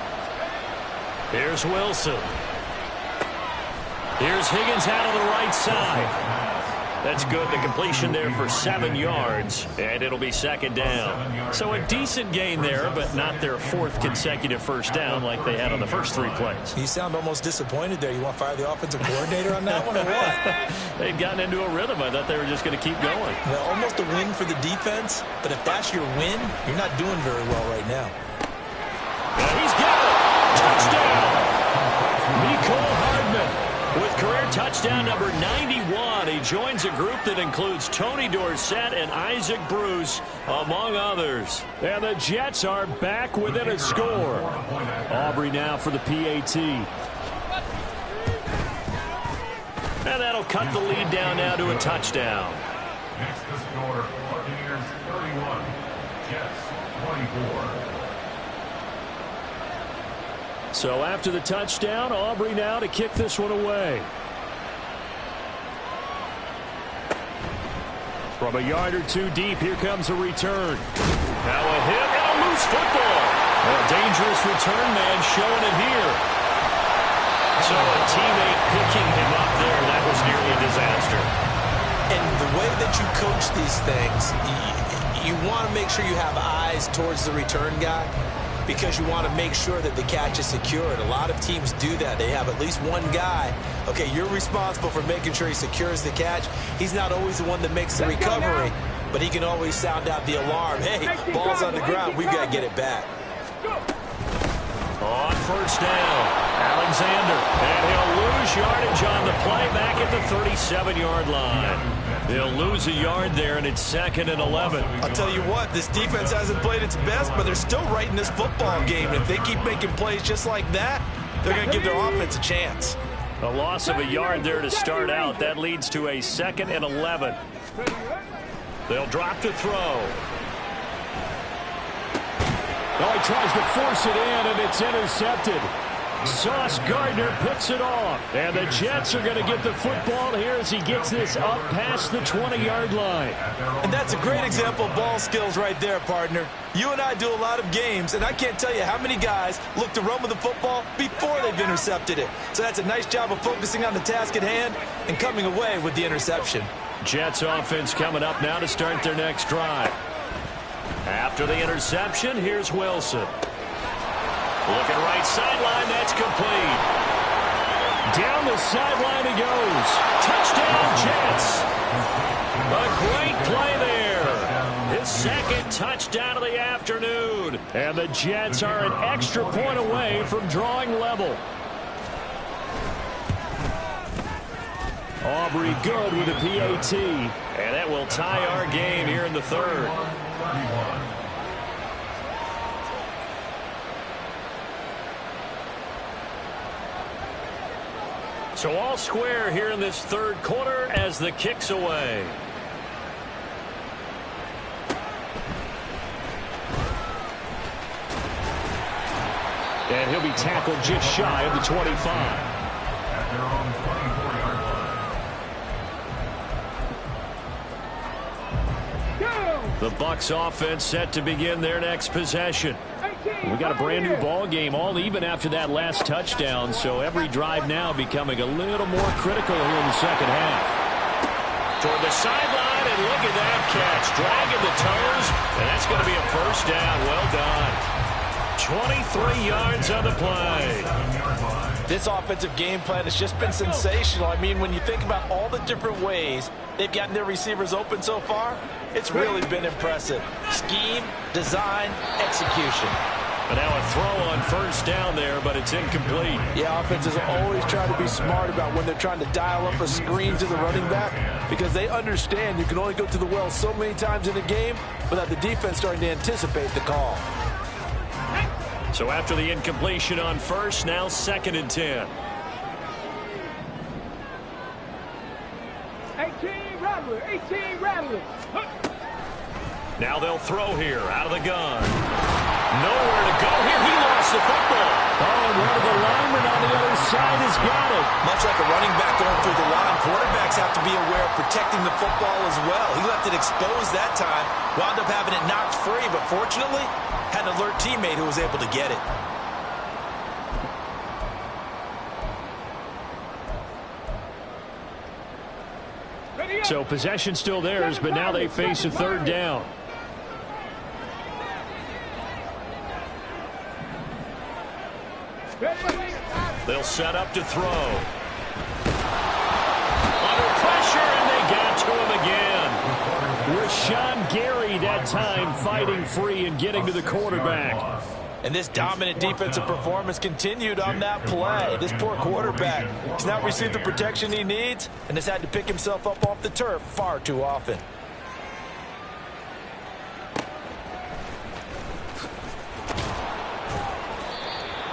Here's Wilson. Here's Higgins out on the right side. That's good. The completion there for 7 yards, and it'll be 2nd down. So a decent gain there, but not their 4th consecutive first down like they had on the first 3 plays. You sound almost disappointed there. You want to fire the offensive coordinator on that one or what? They'd gotten into a rhythm. I thought they were just going to keep going. Well, almost a win for the defense, but if that's your win, you're not doing very well right now. And he's got it. Touchdown. Mecole Hardman. With career touchdown number 91, he joins a group that includes Tony Dorsett and Isaac Bruce, among others. And the Jets are back within a score. Aubrey now for the PAT. And that'll cut the lead down now to a touchdown. Next to score, Buccaneers 31, Jets 24. So after the touchdown, Aubrey now to kick this one away. From a yard or two deep, here comes a return. Now a hit and a loose football. A dangerous return man showing it here. So a teammate picking him up there, that was nearly a disaster. And the way that you coach these things, you want to make sure you have eyes towards the return guy, because you want to make sure that the catch is secured. A lot of teams do that. They have at least one guy. Okay, you're responsible for making sure he secures the catch. He's not always the one that makes the recovery, but he can always sound out the alarm. Hey, ball's on the ground. We've got to get it back. On first down, Alexander. And he'll lose yardage on the play back at the 37-yard line. They'll lose a yard there, and it's 2nd and 11. I'll tell you what, this defense hasn't played its best, but they're still right in this football game. If they keep making plays just like that, they're going to give their offense a chance. A loss of a yard there to start out. That leads to a 2nd and 11. They'll drop to throw. Oh, he tries to force it in, and it's intercepted. Sauce Gardner picks it off. And the Jets are going to get the football here as he gets this up past the 20-yard line. And that's a great example of ball skills right there, partner. You and I do a lot of games, and I can't tell you how many guys look to run with the football before they've intercepted it. So that's a nice job of focusing on the task at hand and coming away with the interception. Jets offense coming up now to start their next drive. After the interception, here's Wilson. Looking right sideline, that's complete. Down the sideline he goes. Touchdown, Jets. A great play there. His 2nd touchdown of the afternoon. And the Jets are an extra point away from drawing level. Aubrey good with a PAT. And that will tie our game here in the 3rd. So all square here in this 3rd quarter as the kick's away. And he'll be tackled just shy of the 25. At their own 24-yard line. The Bucs offense set to begin their next possession. We got a brand new ball game, all even after that last touchdown, so every drive now becoming a little more critical here in the 2nd half. Toward the sideline, and look at that catch. Dragging the toes, and that's going to be a first down. Well done. 23 yards on the play. This offensive game plan has just been sensational. I mean, when you think about all the different ways they've gotten their receivers open so far, it's really been impressive. Scheme, design, execution. But now a throw on first down there, but it's incomplete. Yeah, offenses always try to be smart about when they're trying to dial up a screen to the running back, because they understand you can only go to the well so many times in a game without the defense starting to anticipate the call. So after the incompletion on first, now 2nd and 10. 18 Rattler, 18 Rattler. Now they'll throw here out of the gun. Nowhere to go here. He lost the football. Oh, and one of the linemen on the other side has got it. Much like a running back going through the line, quarterbacks have to be aware of protecting the football as well. He left it exposed that time, wound up having it knocked free, but fortunately, had an alert teammate who was able to get it. So possession still theirs, but now they face a 3rd down. They'll set up to throw. Under pressure, and they got to him again. Rashawn Gary that time fighting free and getting to the quarterback. And this dominant defensive performance continued on that play. This poor quarterback has not received the protection he needs and has had to pick himself up off the turf far too often.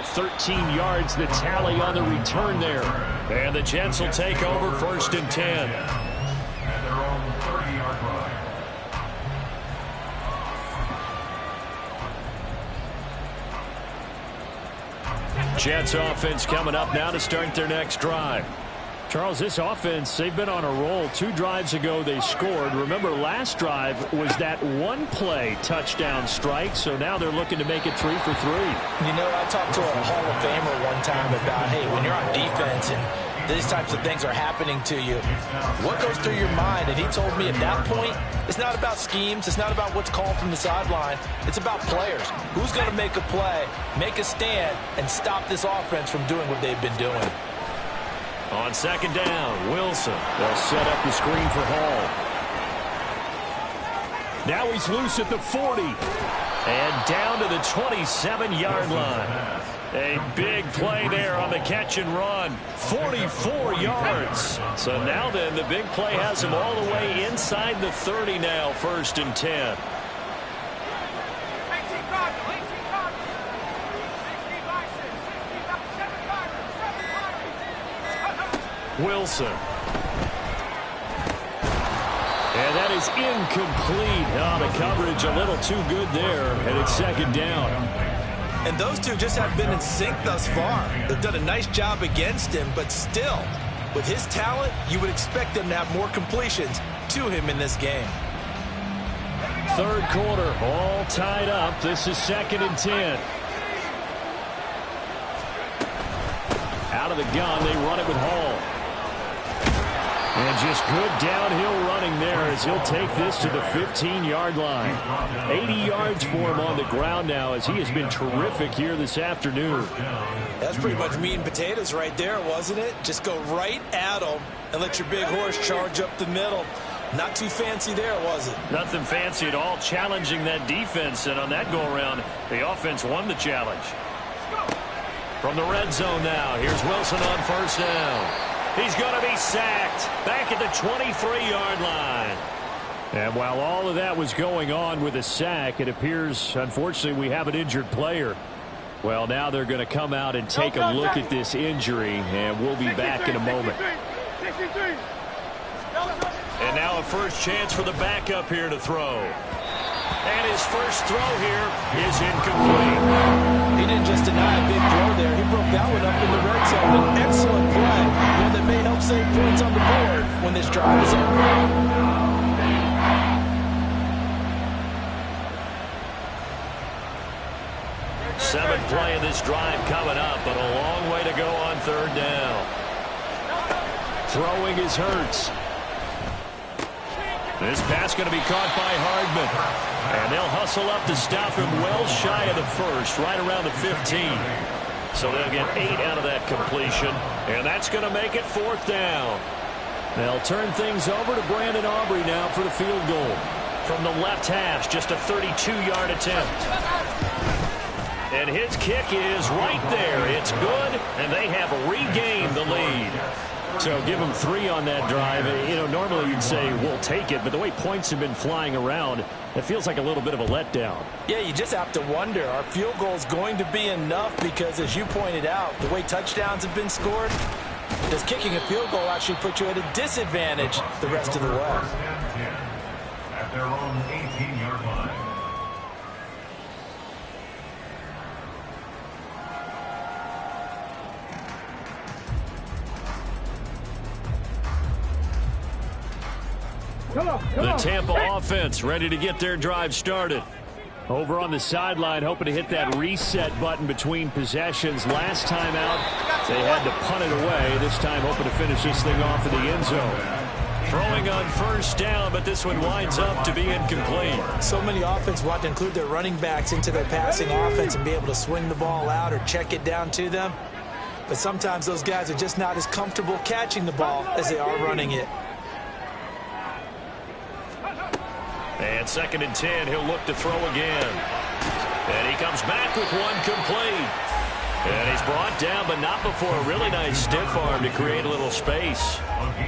$13 yards the tally on the return there. And the Jets will take over 1st and 10. At their own 30-yard line. Jets offense coming up now to start their next drive. Charles, this offense, they've been on a roll. 2 drives ago they scored. Remember, last drive was that one-play touchdown strike, so now they're looking to make it 3 for 3. You know, I talked to a Hall of Famer one time about, hey, when you're on defense and these types of things are happening to you, what goes through your mind? And he told me at that point, it's not about schemes. It's not about what's called from the sideline. It's about players. Who's going to make a play, make a stand, and stop this offense from doing what they've been doing? On 2nd down, Wilson. They'll set up the screen for Hall. Now he's loose at the 40. And down to the 27-yard line. A big play there on the catch and run. 44 yards. So now then, the big play has him all the way inside the 30 now, 1st and 10. Wilson. And that is incomplete. Oh, the coverage a little too good there, and it's 2nd down. And those two just have been in sync thus far. They've done a nice job against him, but still, with his talent, you would expect them to have more completions to him in this game. 3rd quarter, all tied up. This is 2nd and 10. Out of the gun, they run it with Hall. And just good downhill running there as he'll take this to the 15-yard line. 80 yards for him on the ground now as he has been terrific here this afternoon. That's pretty much meat and potatoes right there, wasn't it? Just go right at him and let your big horse charge up the middle. Not too fancy there, was it? Nothing fancy at all, challenging that defense. And on that go-around, the offense won the challenge. From the red zone now, here's Wilson on 1st down. He's going to be sacked back at the 23-yard line. And while all of that was going on with a sack, it appears, unfortunately, we have an injured player. Well, now they're going to come out and take a look at this injury, and we'll be back in a moment. And now a first chance for the backup here to throw. And his first throw here is incomplete. He didn't just deny a big throw there. He broke that one up in the red zone. An excellent play, one that may help save points on the board when this drive is over. Seventh play of this drive coming up, but a long way to go on 3rd down. Throwing is Hurts. This pass going to be caught by Hardman. And they'll hustle up to stop him well shy of the 1st, right around the 15. So they'll get 8 out of that completion. And that's going to make it 4th down. They'll turn things over to Brandon Aubrey now for the field goal. From the left hash, just a 32-yard attempt. And his kick is right there. It's good, and they have regained the lead. So give them 3 on that drive. You know, normally you'd say we'll take it, but the way points have been flying around, it feels like a little bit of a letdown. Yeah, you just have to wonder, are field goals going to be enough? Because as you pointed out, the way touchdowns have been scored, does kicking a field goal actually put you at a disadvantage the rest of the way? At their own 18-yard line. The Tampa offense ready to get their drive started. Over on the sideline, hoping to hit that reset button between possessions. Last time out, they had to punt it away. This time, hoping to finish this thing off in the end zone. Throwing on 1st down, but this one winds up to be incomplete. So many offenses want to include their running backs into their passing offense and be able to swing the ball out or check it down to them. But sometimes those guys are just not as comfortable catching the ball as they are running it. And 2nd and 10, he'll look to throw again. And he comes back with one complete. And he's brought down, but not before a really nice stiff arm to create a little space.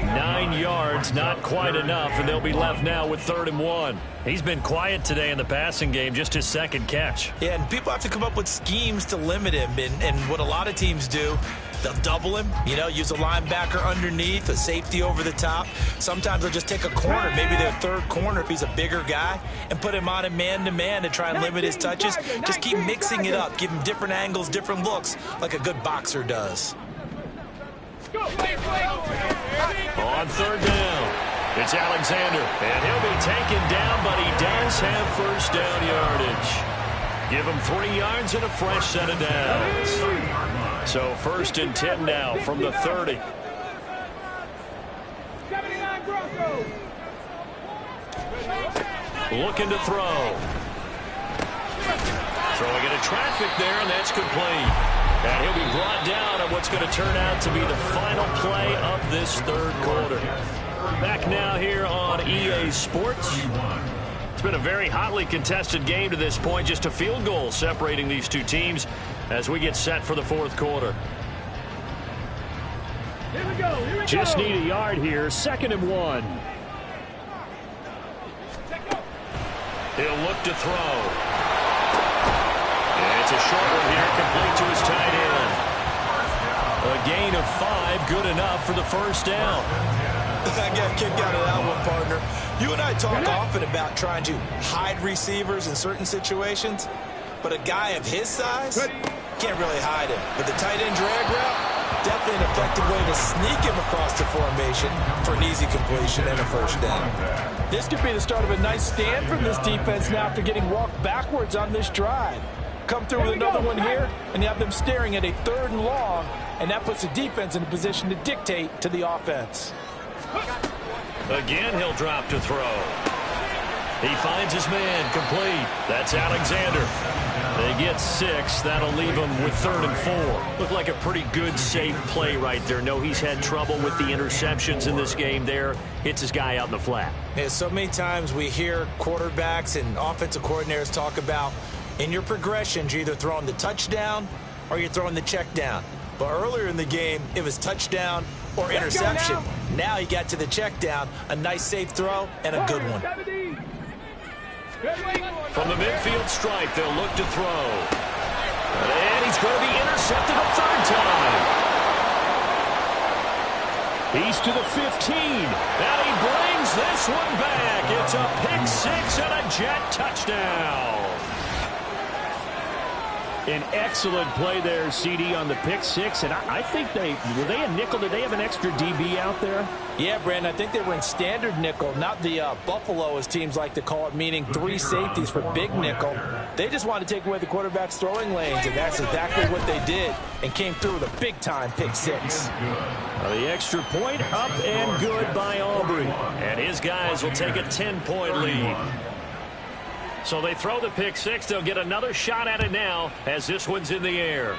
9 yards, not quite enough, and they'll be left now with 3rd and 1. He's been quiet today in the passing game, just his second catch. Yeah, and people have to come up with schemes to limit him, and what a lot of teams do, they'll double him, use a linebacker underneath, a safety over the top. Sometimes they'll just take a corner, maybe their 3rd corner if he's a bigger guy, and put him on a man-to-man to try and limit his touches. Just keep mixing it up, give him different angles, different looks, like a good boxer does. On 3rd down, it's Alexander, and he'll be taken down, but he does have 1st down yardage. Give him 3 yards and a fresh set of downs. So 1st and 10 now from the 30. 79 Broncos. Looking to throw. Throwing into traffic there, and that's complete. And he'll be brought down on what's going to turn out to be the final play of this 3rd quarter. Back now here on EA Sports. It's been a very hotly contested game to this point. Just a field goal separating these two teams as we get set for the 4th quarter. Here we go. Just need a yard here. 2nd and 1. He'll look to throw. And it's a short one here, complete to his tight end. A gain of 5, good enough for the 1st down. I got a kick out of that one, partner. You and I talk often about trying to hide receivers in certain situations, but a guy of his size can't really hide him. But the tight end drag route, definitely an effective way to sneak him across the formation for an easy completion and a 1st down. This could be the start of a nice stand from this defense now after getting walked backwards on this drive. Come through with another one here, and you have them staring at a 3rd and long, and that puts the defense in a position to dictate to the offense. Again, he'll drop to throw. He finds his man, complete. That's Alexander. They get 6. That'll leave him with 3rd and 4. Looked like a pretty good, safe play right there. No, he's had trouble with the interceptions in this game there. Hits his guy out in the flat. Yeah, so many times we hear quarterbacks and offensive coordinators talk about in your progressions, you're either throwing the touchdown or you're throwing the check down. But earlier in the game, it was touchdown or interception. Now he got to the check down, a nice safe throw, and a good one. From the midfield stripe, they'll look to throw. And he's going to be intercepted a 3rd time. He's to the 15. And he brings this one back. It's a pick 6 and a jet touchdown. An excellent play there, CD, on the pick 6. And I think were they a nickel? Did they have an extra DB out there? Yeah, Brandon, I think they were in standard nickel, not the Buffalo, as teams like to call it, meaning 3 safeties for big nickel. They just wanted to take away the quarterback's throwing lanes, and that's exactly what they did, and came through with a big-time pick 6. The extra point up and good by Aubrey. And his guys will take a 10-point lead. So they throw the pick 6. They'll get another shot at it now as this one's in the air.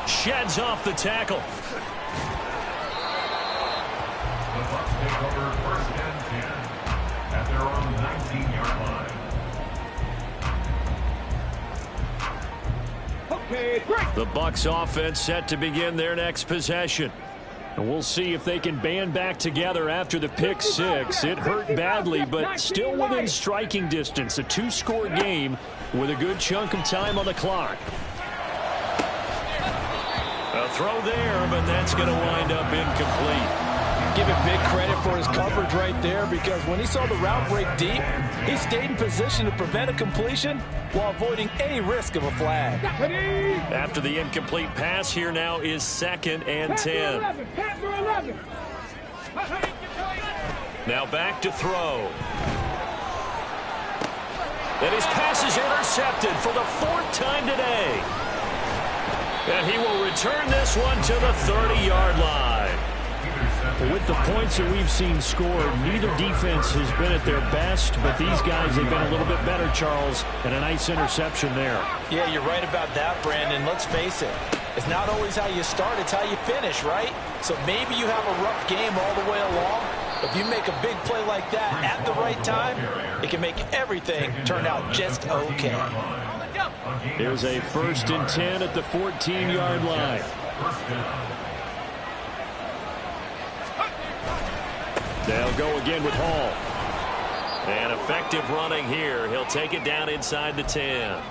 Sheds off the tackle. The Bucs take over 1st and 10 at their own 19-yard line. Okay, great. The Bucs offense set to begin their next possession. And we'll see if they can band back together after the pick 6. It hurt badly, but still within striking distance. A 2-score game with a good chunk of time on the clock. A throw there, but that's going to wind up incomplete. Give him big credit for his coverage right there, because when he saw the route break deep, he stayed in position to prevent a completion while avoiding any risk of a flag. After the incomplete pass, here now is 2nd and 10. Now back to throw. And his pass is intercepted for the 4th time today. And he will return this one to the 30-yard line. With the points that we've seen scored, neither defense has been at their best, but these guys have been a little bit better, Charles, and a nice interception there. Yeah, you're right about that, Brandon. Let's face it. It's not always how you start, it's how you finish, right? So maybe you have a rough game all the way along, If you make a big play like that at the right time, it can make everything turn out just okay. Here's a 1st and 10 at the 14-yard line. They'll go again with Hall. And effective running here. He'll take it down inside the 10.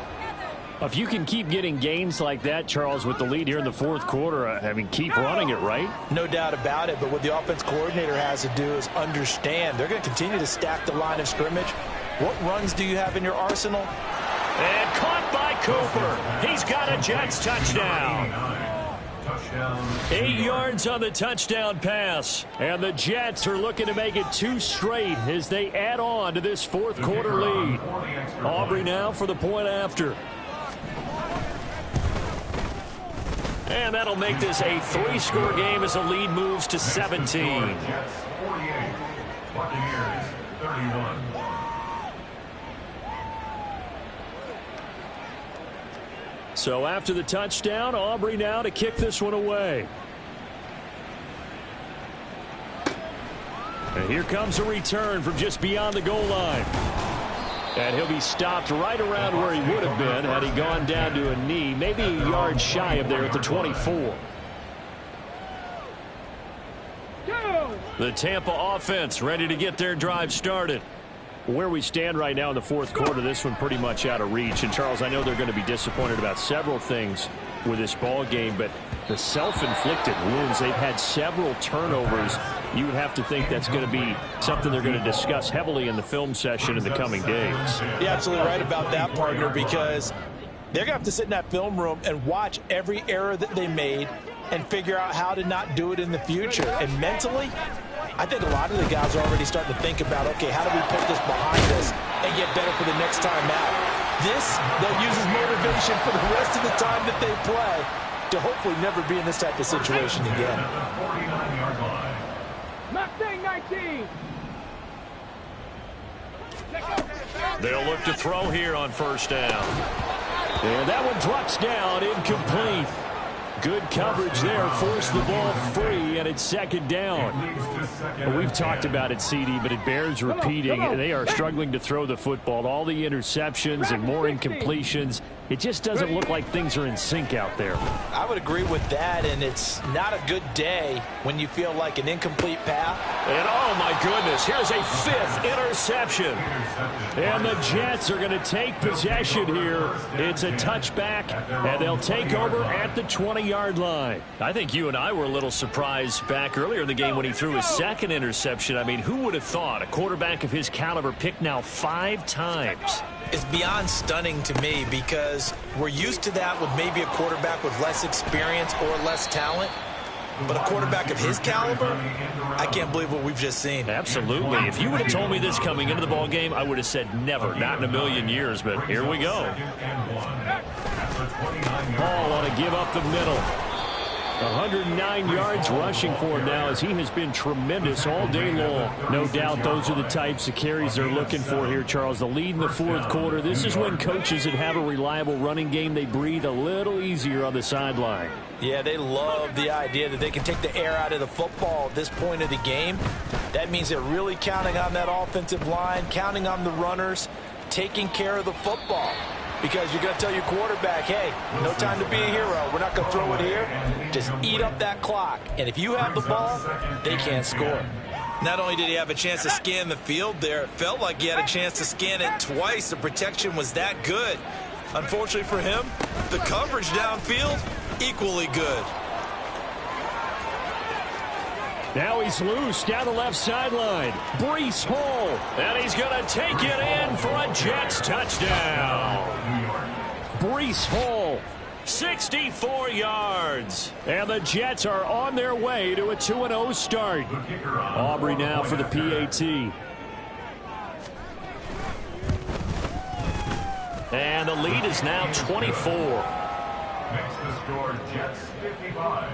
If you can keep getting gains like that, Charles, with the lead here in the 4th quarter, I mean, keep running it, right? No doubt about it, but what the offense coordinator has to do is understand they're going to continue to stack the line of scrimmage. What runs do you have in your arsenal? And caught by Cooper. He's got a Jets touchdown. 8 yards on the touchdown pass. And the Jets are looking to make it 2 straight as they add on to this 4th quarter lead. Aubrey now for the point after. And that'll make this a 3-score game as the lead moves to 17. Jets 48, Buccaneers 31. So after the touchdown, Aubrey now to kick this one away. And here comes a return from just beyond the goal line. And he'll be stopped right around where he would have been had he gone down to a knee, maybe a yard shy of there at the 24. The Tampa offense ready to get their drive started. Where we stand right now in the 4th quarter, this one pretty much out of reach. And, Charles, I know they're going to be disappointed about several things with this ball game, but the self-inflicted wounds, they've had several turnovers. You would have to think that's going to be something they're going to discuss heavily in the film session in the coming days. You're absolutely right about that, partner, because they're going to have to sit in that film room and watch every error that they made and figure out how to not do it in the future. And mentally, I think a lot of the guys are already starting to think about, okay, how do we put this behind us and get better for the next time out? This, they'll use as motivation for the rest of the time that they play to hopefully never be in this type of situation again. Mustang 19. They'll look to throw here on 1st down. And that one drops down, incomplete. Good coverage there, forced the ball free, and it's 2nd down. Well, we've talked about it, CD, but it bears repeating. They are struggling to throw the football. All the interceptions and more incompletions. It just doesn't look like things are in sync out there. I would agree with that, and it's not a good day when you feel like an incomplete pass. And, oh, my goodness, here's a 5th interception. And the Jets are going to take possession here. It's a touchback, and they'll take over at the 20-yard line. I think you and I were a little surprised back earlier in the game when he threw his 2nd interception. I mean, who would have thought a quarterback of his caliber picked now 5 times? It's beyond stunning to me because we're used to that with maybe a quarterback with less experience or less talent. But a quarterback of his caliber, I can't believe what we've just seen. Absolutely. If you would have told me this coming into the ball game, I would have said never, not in a million years. But here we go. Hall want to give up the middle. 109 yards rushing for him now as he has been tremendous all day long. No doubt those are the types of carries they're looking for here, Charles. The lead in the 4th quarter. This is when coaches that have a reliable running game, they breathe a little easier on the sideline. Yeah, they love the idea that they can take the air out of the football at this point of the game. That means they're really counting on that offensive line, counting on the runners, taking care of the football. Because you're going to tell your quarterback, hey, no time to be a hero. We're not going to throw it here. Just eat up that clock. And if you have the ball, they can't score. Not only did he have a chance to scan the field there, it felt like he had a chance to scan it twice. The protection was that good. Unfortunately for him, the coverage downfield, equally good. Now he's loose down the left sideline. Breece Hall. And he's going to take it in for a Jets touchdown. Breece Hall. 64 yards. And the Jets are on their way to a 2-0 start. Aubrey now for the PAT. And the lead is now 24. Makes the score Jets 55,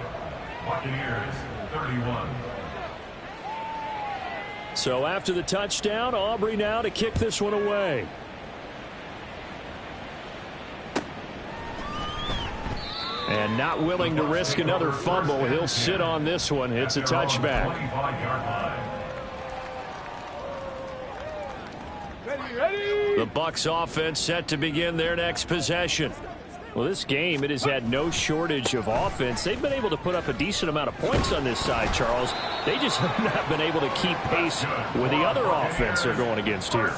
Buccaneers 31. So after the touchdown, Aubrey now to kick this one away. And not willing to risk another fumble. He'll sit on this one. It's a touchback. The Bucs offense set to begin their next possession. Well, this game, it has had no shortage of offense. They've been able to put up a decent amount of points on this side, Charles. They just have not been able to keep pace with the other offense they're going against here.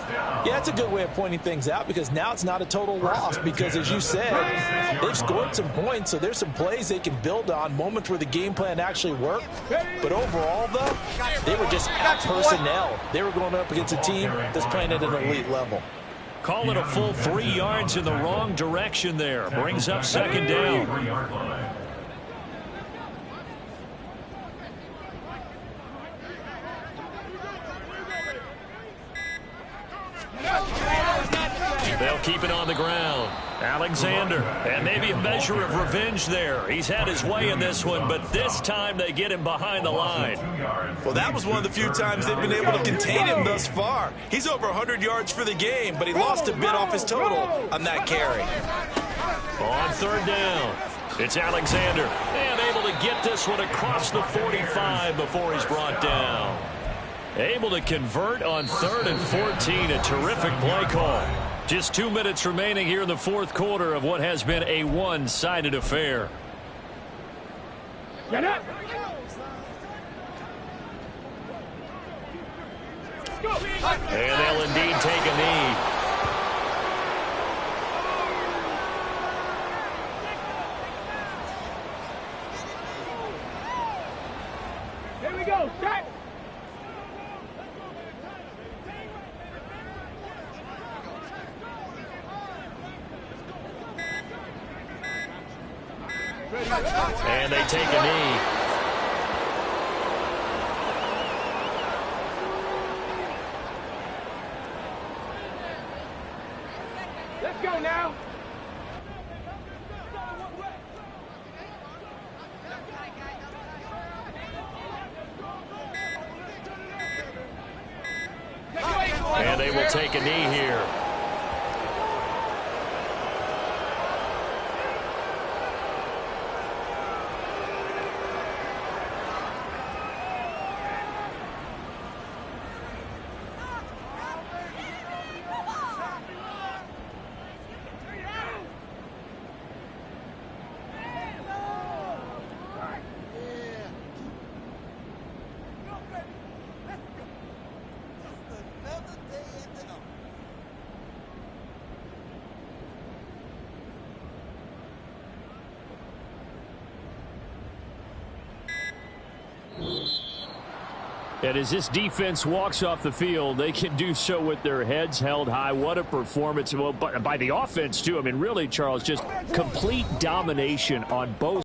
Yeah, that's a good way of pointing things out because now it's not a total loss because, as you said, they've scored some points, so there's some plays they can build on, moments where the game plan actually worked. But overall, though, they were just out personnel. They were going up against a team that's playing at an elite level. Call it a full 3 yards in the wrong direction there. Brings up second down. They'll keep it on the ground. Alexander, and maybe a measure of revenge there. He's had his way in this one, but this time they get him behind the line. Well, that was one of the few times they've been able to contain him thus far. He's over 100 yards for the game, but he lost a bit off his total on that carry. On third down, it's Alexander, and able to get this one across the 45 before he's brought down. Able to convert on 3rd and 14, a terrific play call. Just 2 minutes remaining here in the fourth quarter of what has been a one-sided affair. Get up. And they'll indeed take a knee. Here we go. Set. And they take a knee. Let's go now. And they will take a knee here. And as this defense walks off the field, they can do so with their heads held high. What a performance. Well, by the offense, too. I mean, really, Charles, just complete domination on both